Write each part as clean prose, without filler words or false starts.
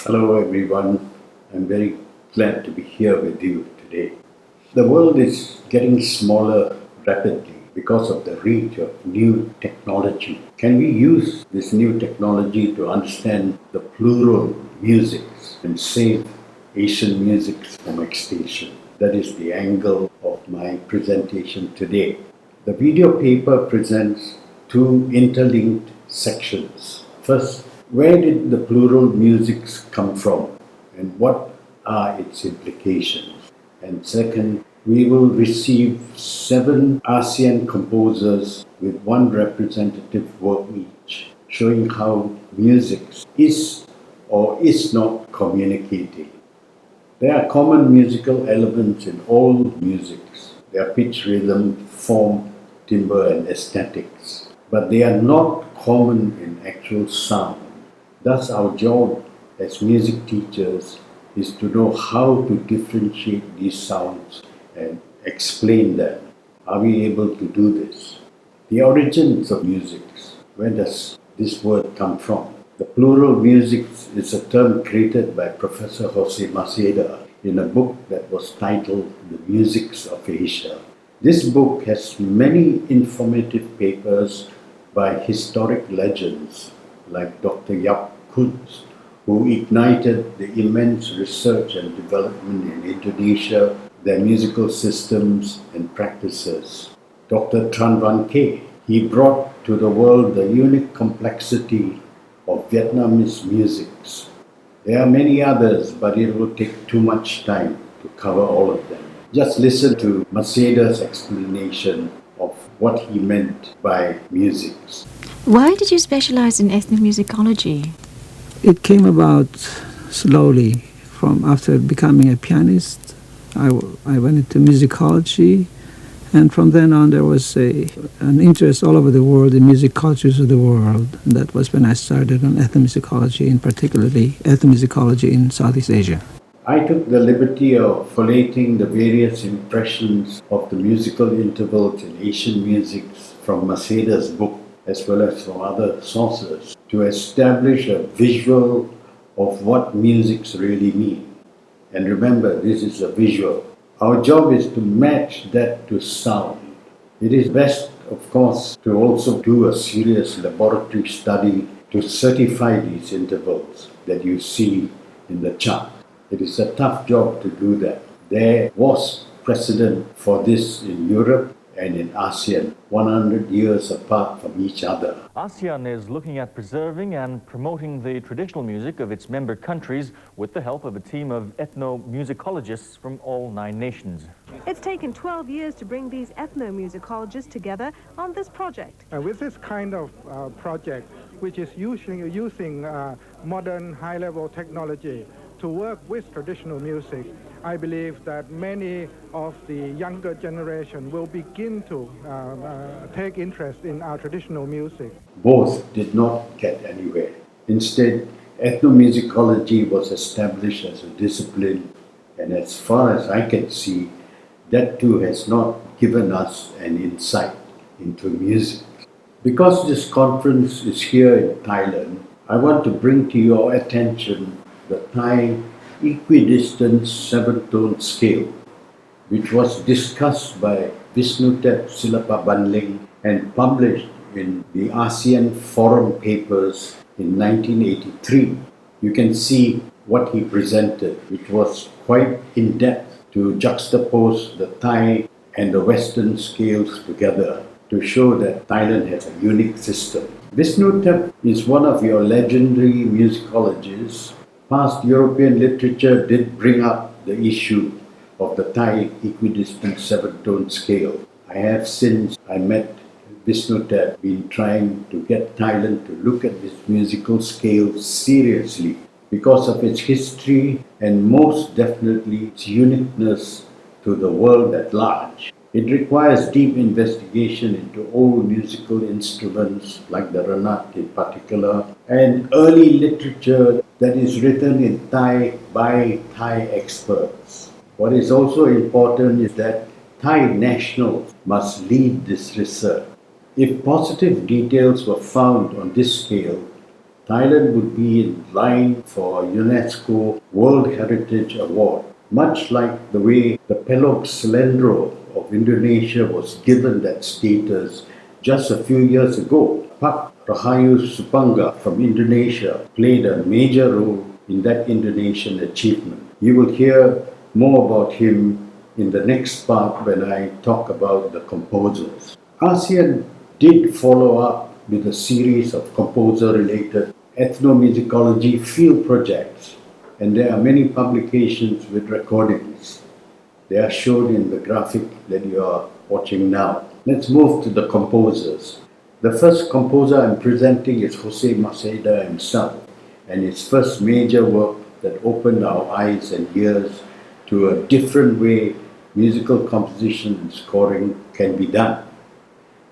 Hello, everyone. I'm very glad to be here with you today. The world is getting smaller rapidly because of the reach of new technology. Can we use this new technology to understand the plural musics and save Asian musics from extinction? That is the angle of my presentation today. The video paper presents two interlinked sections. First, where did the plural musics come from and what are its implications? And second, we will receive 7 ASEAN composers with one representative work each, showing how music is or is not communicating. There are common musical elements in all musics. They are pitch, rhythm, form, timbre, and aesthetics. But they are not common in actual sound. Thus, our job as music teachers is to know how to differentiate these sounds and explain them. Are we able to do this? The origins of music. Where does this word come from? The plural music is a term created by Professor Jose Maceda in a book that was titled The Musics of Asia. This book has many informative papers by historic legends like Dr. Yap Kunz, who ignited the immense research and development in Indonesia, their musical systems and practices. Dr. Tran Van Kay, he brought to the world the unique complexity of Vietnamese musics. There are many others, but it will take too much time to cover all of them. Just listen to Maceda's explanation of what he meant by musics. Why did you specialize in ethnomusicology? It came about slowly. From after becoming a pianist, I went into musicology, and from then on there was an interest all over the world in music cultures of the world. And that was when I started on ethnomusicology, and particularly ethnomusicology in Southeast Asia. I took the liberty of collating the various impressions of the musical intervals in Asian musics from Maceda's book as well as from other sources to establish a visual of what musics really mean. And remember, this is a visual. Our job is to match that to sound. It is best, of course, to also do a serious laboratory study to certify these intervals that you see in the chart. It is a tough job to do that. There was precedent for this in Europe and in ASEAN, 100 years apart from each other. ASEAN is looking at preserving and promoting the traditional music of its member countries with the help of a team of ethnomusicologists from all 9 nations. It's taken 12 years to bring these ethnomusicologists together on this project. With this kind of project, which is using modern high-level technology to work with traditional music, I believe that many of the younger generation will begin to take interest in our traditional music. Both did not get anywhere. Instead, ethnomusicology was established as a discipline, and as far as I can see, that too has not given us an insight into music. Because this conference is here in Thailand, I want to bring to your attention the Thai equidistant 7-tone scale, which was discussed by Visnutep Silapabanling and published in the ASEAN Forum Papers in 1983. You can see what he presented, which was quite in-depth to juxtapose the Thai and the Western scales together to show that Thailand has a unique system. Visnutep is one of your legendary musicologists. Past European literature did bring up the issue of the Thai equidistant 7-tone scale. I have since I met Visnutep been trying to get Thailand to look at this musical scale seriously because of its history and most definitely its uniqueness to the world at large. It requires deep investigation into old musical instruments like the Ranat in particular and early literature that is written in Thai by Thai experts. What is also important is that Thai nationals must lead this research. If positive details were found on this scale, Thailand would be in line for a UNESCO World Heritage Award, much like the way the Pelok Selendro of Indonesia was given that status just a few years ago. Pak Rahayu Supanga from Indonesia played a major role in that Indonesian achievement. You will hear more about him in the next part when I talk about the composers. ASEAN did follow up with a series of composer-related ethnomusicology field projects, and there are many publications with recordings. They are shown in the graphic that you are watching now. Let's move to the composers. The first composer I'm presenting is Jose Maceda himself, and his first major work that opened our eyes and ears to a different way musical composition and scoring can be done.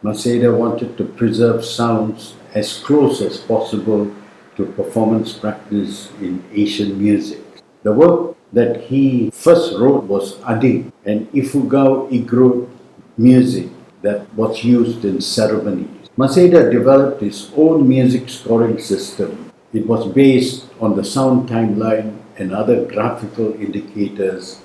Maceda wanted to preserve sounds as close as possible to performance practice in Asian music. The work that he first wrote was Ading, an Ifugao Igro music that was used in ceremonies. Maceda developed his own music scoring system. It was based on the sound timeline and other graphical indicators,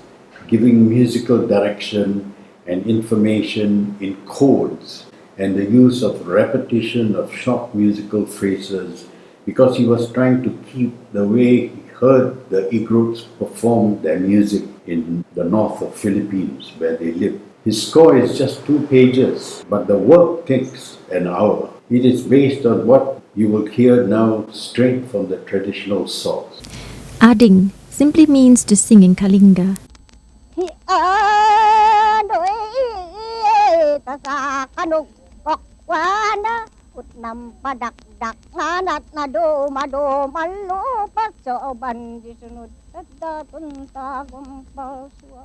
giving musical direction and information in codes, and the use of repetition of short musical phrases, because he was trying to keep the way he heard the Igrots perform their music in the north of Philippines where they live. His score is just 2 pages, but the work takes an hour. It is based on what you will hear now straight from the traditional source. Ading simply means to sing in Kalinga. Utnam padakdak nganat nado mado malupat soban disunod datun tagum palsua.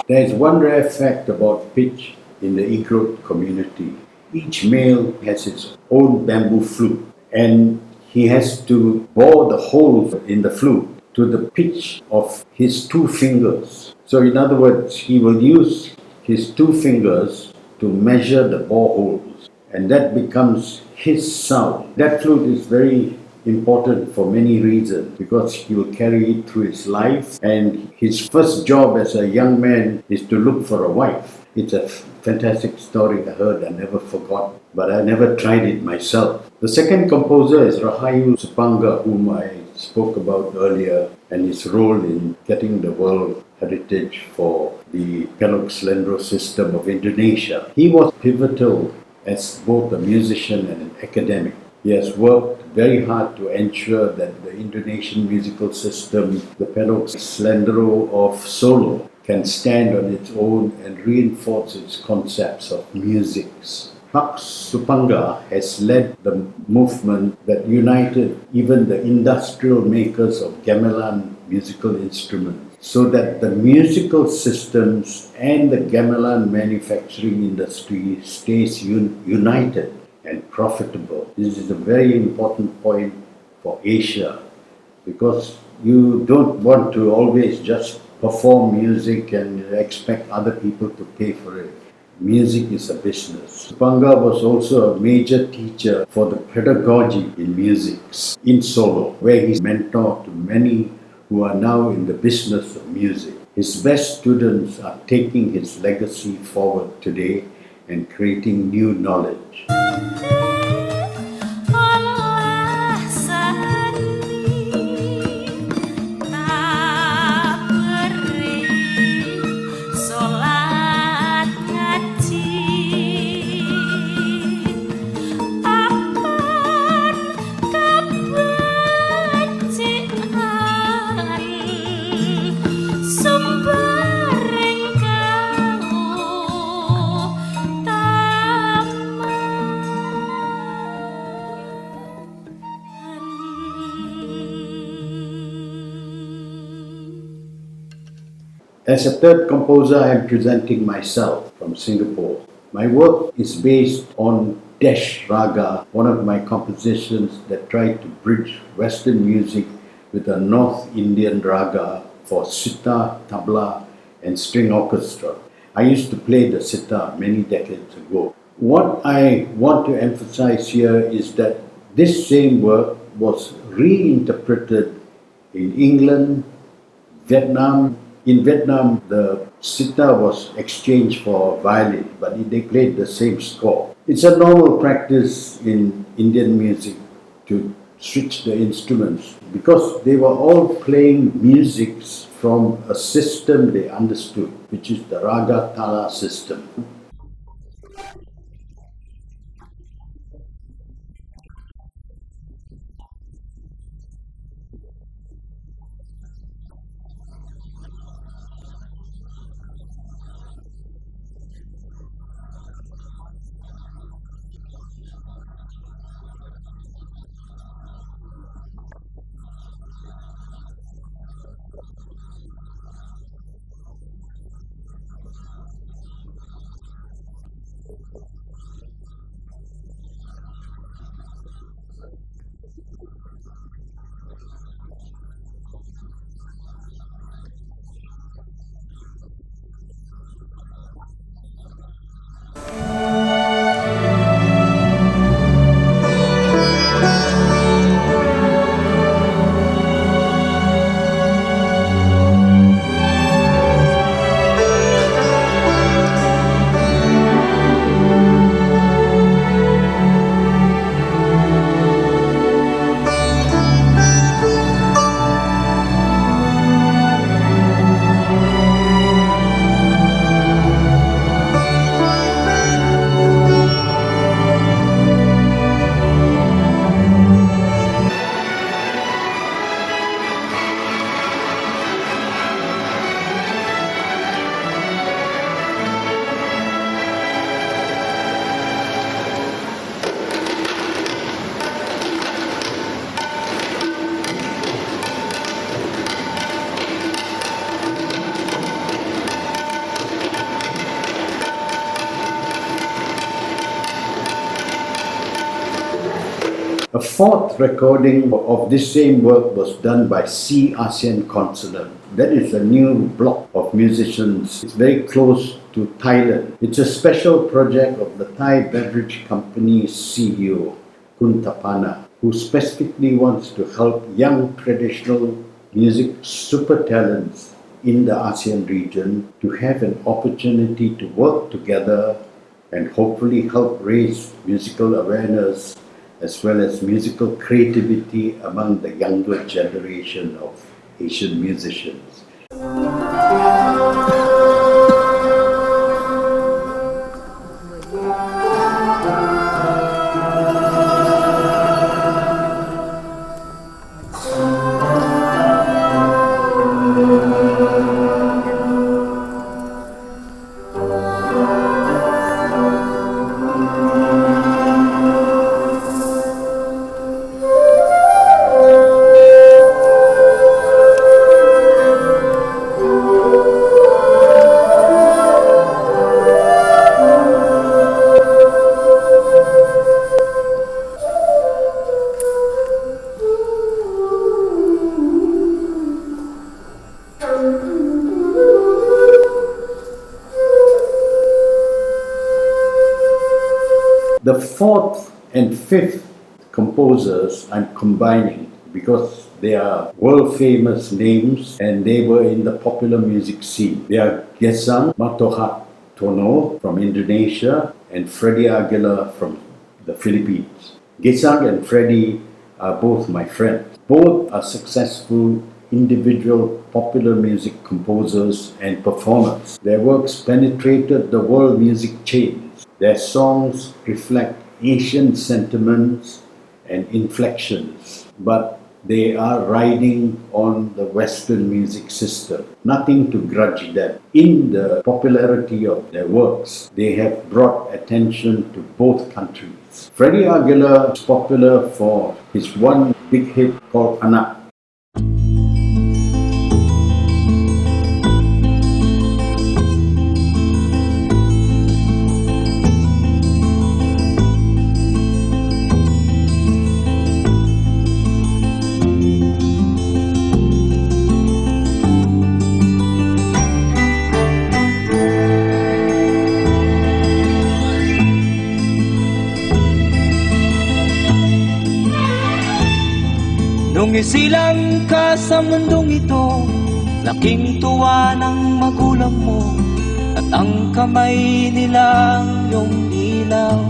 There is one rare fact about pitch in the Igro community. Each male has its own bamboo flute, and he has to bore the holes in the flute to the pitch of his 2 fingers. So in other words, he will use his 2 fingers to measure the bore holes, and that becomes his sound. That flute is very important for many reasons, because he will carry it through his life, and his first job as a young man is to look for a wife. It's a fantastic story I heard, I never forgot, but I never tried it myself. The second composer is Rahayu Supanga, whom I spoke about earlier, and his role in getting the world heritage for the Pelok Selendro system of Indonesia. He was pivotal as both a musician and an academic. He has worked very hard to ensure that the Indonesian musical system, the Pelok Selendro of Solo, can stand on its own and reinforce its concepts of musics. Pak Supanga has led the movement that united even the industrial makers of gamelan musical instruments, so that the musical systems and the gamelan manufacturing industry stays united and profitable. This is a very important point for Asia, because you don't want to always just perform music and expect other people to pay for it. Music is a business. Supanga was also a major teacher for the pedagogy in music in Solo, where he's mentor to many who are now in the business of music. His best students are taking his legacy forward today and creating new knowledge. As a third composer, I am presenting myself from Singapore. My work is based on Desh Raga, one of my compositions that tried to bridge Western music with a North Indian raga for sitar, tabla, and string orchestra. I used to play the sitar many decades ago. What I want to emphasize here is that this same work was reinterpreted in England, Vietnam. In Vietnam, the sitar was exchanged for violin, but they played the same score. It's a normal practice in Indian music to switch the instruments because they were all playing musics from a system they understood, which is the Raga Tala system. A fourth recording of this same work was done by Sea ASEAN Consonant. That is a new block of musicians. It's very close to Thailand. It's a special project of the Thai beverage company's CEO, Kun Tapana, who specifically wants to help young traditional music super talents in the ASEAN region to have an opportunity to work together and hopefully help raise musical awareness as well as musical creativity among the younger generation of Asian musicians. The fourth and fifth composers I'm combining because they are world famous names and they were in the popular music scene. They are Gesang Matohat Tono from Indonesia and Freddie Aguilar from the Philippines. Gesang and Freddie are both my friends. Both are successful individual popular music composers and performers. Their works penetrated the world music chains. Their songs reflect Asian sentiments and inflections, but they are riding on the Western music system. Nothing to grudge them. In the popularity of their works, they have brought attention to both countries. Freddie Aguilar is popular for his one big hit called Anak. Nung isilang ka sa mundong ito, laking tuwa ng magulang mo, at ang kamay nilang iyong ilaw.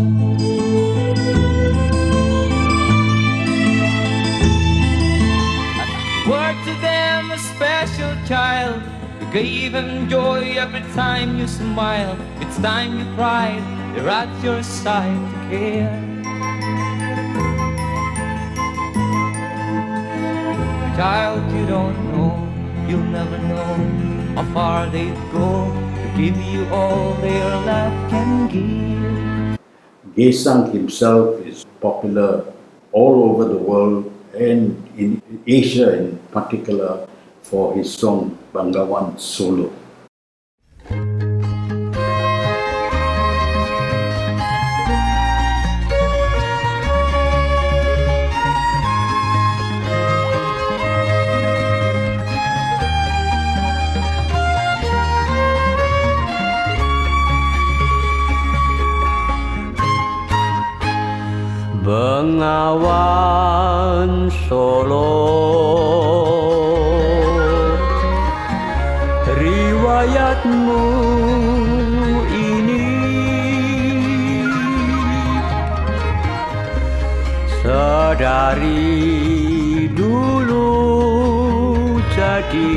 At were to them a special child, you gave them joy every time you smiled. It's time you cried, they're at your side to care. Child, you don't know, you'll never know how far they'd go to give you all their love can give. Gesang himself is popular all over the world and in Asia in particular for his song Bangawan Solo. Bengawan Solo, riwayatmu ini sedari dulu jadi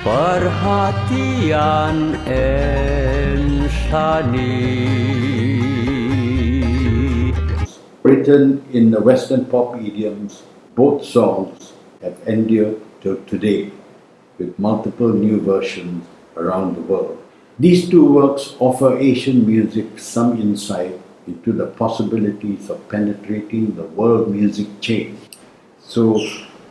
perhatian insani. Written in the Western pop idioms, both songs have endured till today with multiple new versions around the world. These two works offer Asian music some insight into the possibilities of penetrating the world music chain. So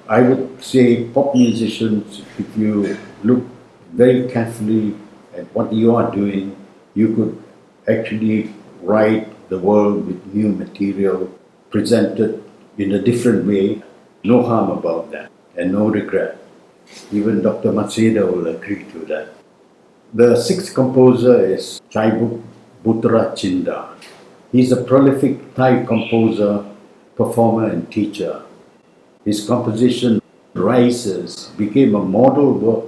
I would say pop musicians, if you look very carefully at what you are doing, you could actually write the world with new material presented in a different way. No harm about that and no regret. Even Dr. Maceda will agree to that. The sixth composer is Chaibu Putra Chinda. He's a prolific Thai composer, performer and teacher. His composition Rises became a model work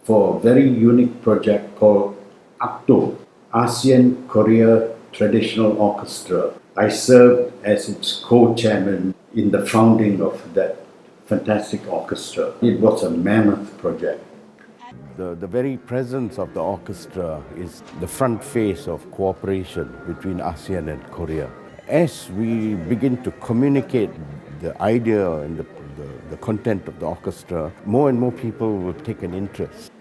for a very unique project called ACTO, ASEAN Korea Traditional Orchestra. I served as its co-chairman in the founding of that fantastic orchestra. It was a mammoth project. The very presence of the orchestra is the front face of cooperation between ASEAN and Korea. As we begin to communicate the idea and the content of the orchestra, more and more people will take an interest.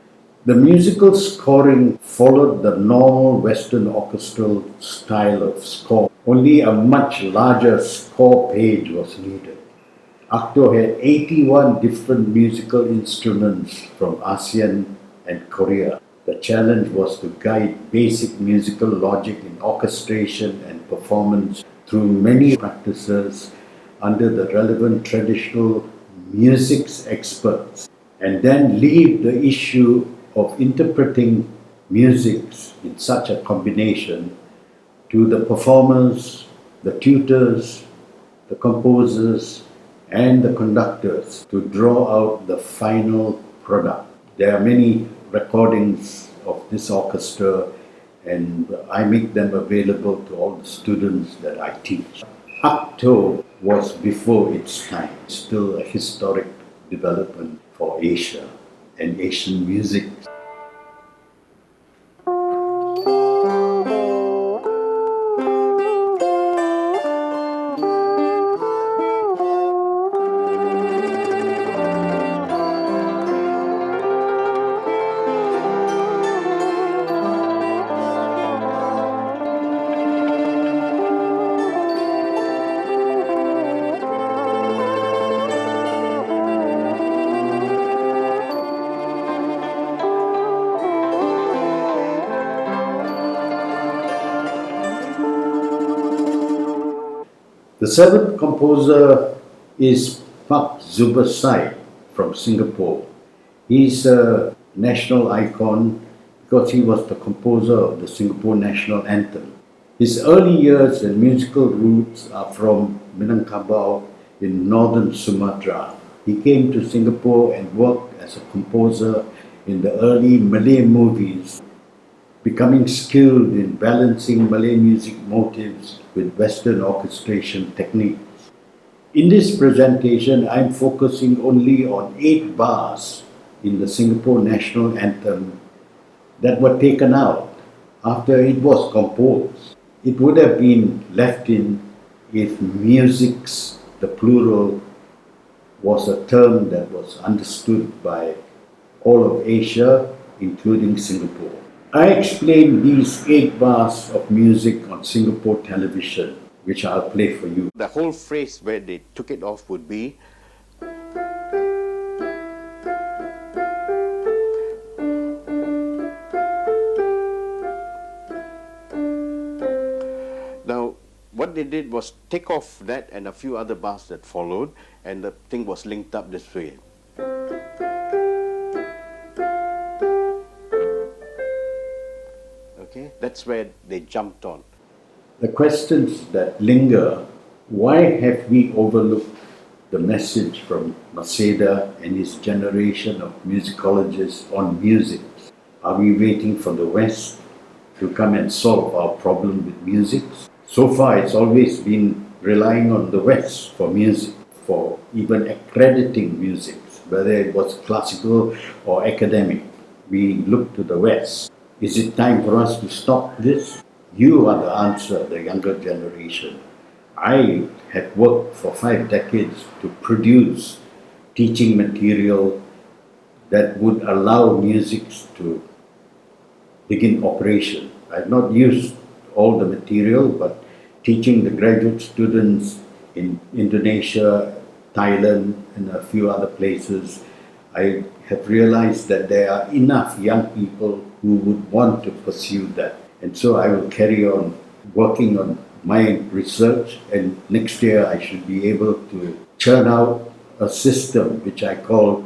The musical scoring followed the normal Western orchestral style of score. Only a much larger score page was needed. ACTO had 81 different musical instruments from ASEAN and Korea. The challenge was to guide basic musical logic in orchestration and performance through many practices under the relevant traditional musics experts, and then leave the issue of interpreting music in such a combination to the performers, the tutors, the composers, and the conductors to draw out the final product. There are many recordings of this orchestra, and I make them available to all the students that I teach. ACTO was before its time, still a historic development for Asia and Asian music. The seventh composer is Pak Zubasai from Singapore. He's a national icon because he was the composer of the Singapore national anthem. His early years and musical roots are from Minangkabau in northern Sumatra. He came to Singapore and worked as a composer in the early Malay movies, becoming skilled in balancing Malay music motifs with Western orchestration techniques. In this presentation, I'm focusing only on 8 bars in the Singapore national anthem that were taken out after it was composed. It would have been left in if musics, the plural, was a term that was understood by all of Asia, including Singapore. I explained these 8 bars of music on Singapore television, which I'll play for you. The whole phrase where they took it off would be now what they did was take off that and a few other bars that followed, and the thing was linked up this way. Okay, that's where they jumped on. The questions that linger: why have we overlooked the message from Maceda and his generation of musicologists on music? Are we waiting for the West to come and solve our problem with music? So far, it's always been relying on the West for music, for even accrediting music, whether it was classical or academic. We look to the West. Is it time for us to stop this? You are the answer, the younger generation. I had worked for 5 decades to produce teaching material that would allow music to begin operation. I've not used all the material, but teaching the graduate students in Indonesia, Thailand, and a few other places, I have realized that there are enough young people who would want to pursue that. And so I will carry on working on my research, and next year I should be able to churn out a system which I call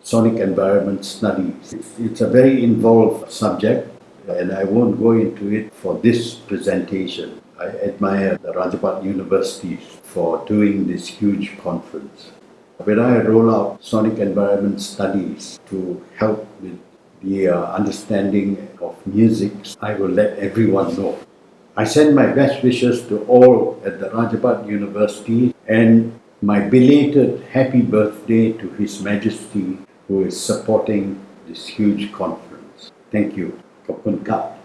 Sonic Environment Studies. It's a very involved subject, and I won't go into it for this presentation. I admire the Rajapat universities for doing this huge conference. When I roll out Sonic Environment Studies to help with the understanding of music, I will let everyone know. I send my best wishes to all at the Rajapat University, and my belated happy birthday to His Majesty, who is supporting this huge conference. Thank you. Khop kun kap.